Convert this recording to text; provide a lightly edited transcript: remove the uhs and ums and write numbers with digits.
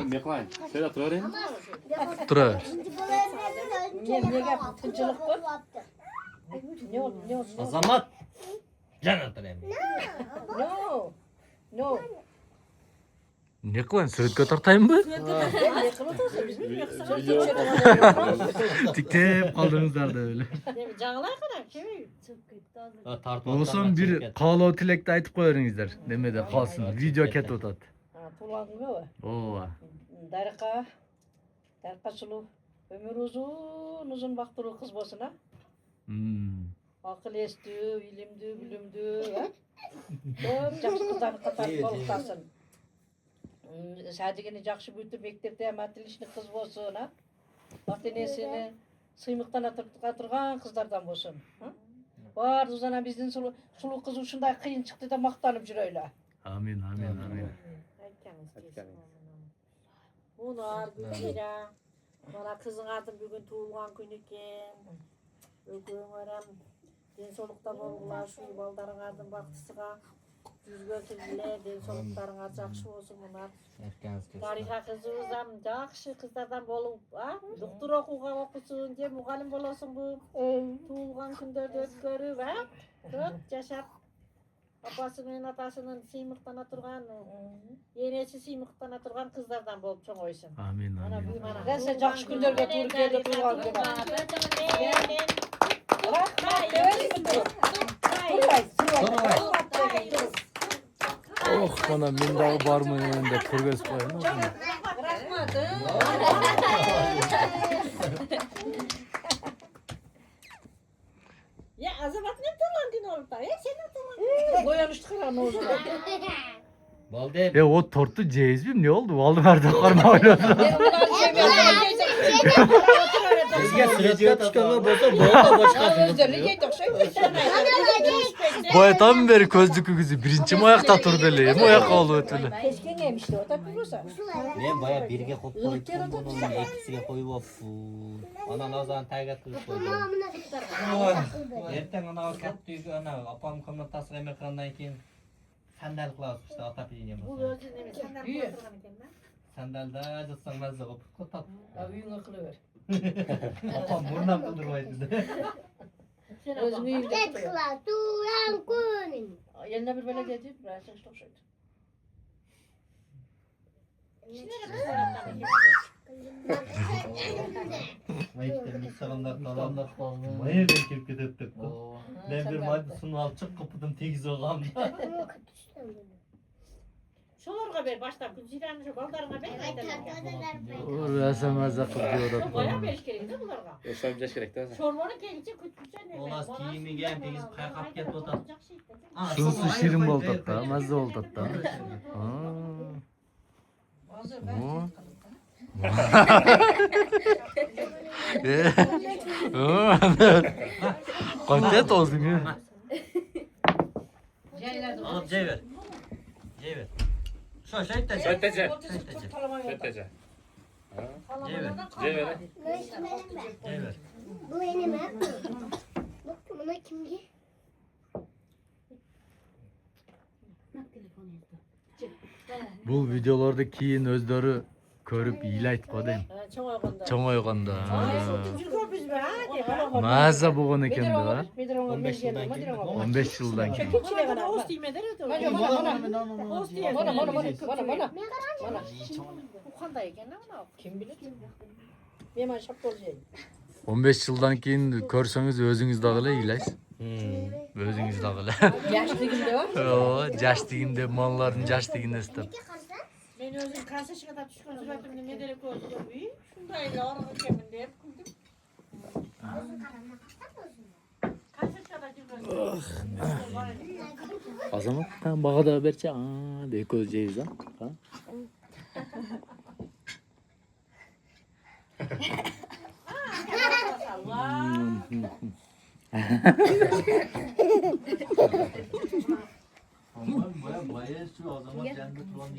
Ne kılayın? Şöyle oturayım. Tura. Ne yaptın? Tınçılık bu. Ne oldu? Ne oldu? Azamat. Canatın emmi. No. No. Ne kılan? Sürekli tartayım mı? Yakın otursa biz mi yoksa? Tiktep kaldığınızlarda öyle. Canlar kadar kimi? Olsun bir kalo tilekte aytıp koyarınızlar. Demede kalsın. Video ket otat. Tuğlan mı? Ova. Darika. Darika sulu. Ömür uzun baktırı kız bolsun ha. Akıl esti, ilimdi, bilimdi. Çok жақсы kızlarını katarıp balıktasın. Sadece жақсы büyütüp mektepte hem atilişli kız bolsun ha. Bak denesini sıymıktan atırgan kızlardan bolsun. Var uzana bizden sulu kız uşunday kıyın çıktı da maqtanıp jür öyle. Amin amin amin. Bunlar Gülmira. Bana kızın adı bugün tuğulgan gün eken. Öküğün öğren. Densolukta bolgular şu baldarın adın baktısıga. Yüzgö kirdiler. Densoluklarına jakşı olsun bunlar. Tariha kızımızam jakşı kızlardan bolup, doktor okuga okusun, je mugalim bolasun bu. Tuğulgan kündörde ötkörüp, köp yaşap. Apasının atasının siymıktana turgan, yenesi siymıktana turgan kızlardan bolup çoğ oysun. Amin amin. Ben sen жақсы күндерге Türkiye'de tuğlan günü. Oh bana mindağı var mı önünde kırgız koyun. Ya Azamat ne turlan gün olup da? Ya sen ne turlan? Boyanıştı kıran oğuzuna. Baldem. O tortu cezbim ne oldu? Vallahi nerede karma oynadı. Ben bunları sevmiyorum. Bizge sürece çıkanlar bolsa bolda boş kalsın. Boya tam beri közlükü kızı. Birinci mi ayakta turdu öyle. Mi ayak oldu ötülü. Keşke neymişti o da bilmiyorsa. Men baya birge koyup bunun ikisiga koyup olsun. Ana nazan taygat kılıp koydum. Erten ana kattıydı ana apam komnatasıga emekrandan keyin sandal kılavuz işte atap yiyeceğim. Bu özün emes. Senden İyi. korkturgan eken ben. Sandalda jatsan mazza koyup kotat. Uyuğuna kılıver. Apam burnam kıldırmaydı. Sen Özünü abam. yiyince kılıver. Tuğlan kunin. Yerine bir böyle dedi. Ben sen çok şeydi. Sinere kızlardan eken. Mayıkta misaganda kalanlar mayır ben kirip ketettik. Ben bir maydasını alıp çık kapıdan tegiz oğamda. Şolarga ber baştan Gülzira'nın şu baldarına ber aydan. Uğrasam azak diyor Baya da. beriş gerek de bularga. Yaşam yaş gerek de. Çorbanı gelince küçükçe ne? Olas kiyimi gel tegiz kaykap ketip otat. Şunsu şirin boldat da. Mazza boldat da. Kontent olsun ya. Alıp ceyver. Ceyver. Şu şehitler. Şöttece. Şehitler. Şöttece. Ceyver. Ceyver. Ceyver. Bu benim ha. Bak buna kimdi? Bu videolarda keyin özleri körüp ilayt kodem. Çok oyganda. Çoğ oyganda. Жүргөн биз бе, а? Maza buğun ekendi ha. 15 yıldan keyin. 15 yıldan keyin. Бана ост тиймедер өтө. Ост тийет. Bana. Bu kандай eкен ana? Kim bilir? Hemen şapka olacak. 15 yıldan keyin körseniz özünüz dağıla ilayt. Özünüz dağıla. Yaşlığımda var. O jaş diginde malların jaş diginde istep. Мен өзүм кассачыга да түшкөн сүрөтүмдү меделек өзүм үй. Ушундай эле орун экенмин деп күлдүм. Кассачыга да жүргөн. Azamat tam bağa da berçe. Aa, de köz ceyiz ha. Baya şu o zaman canlı tulan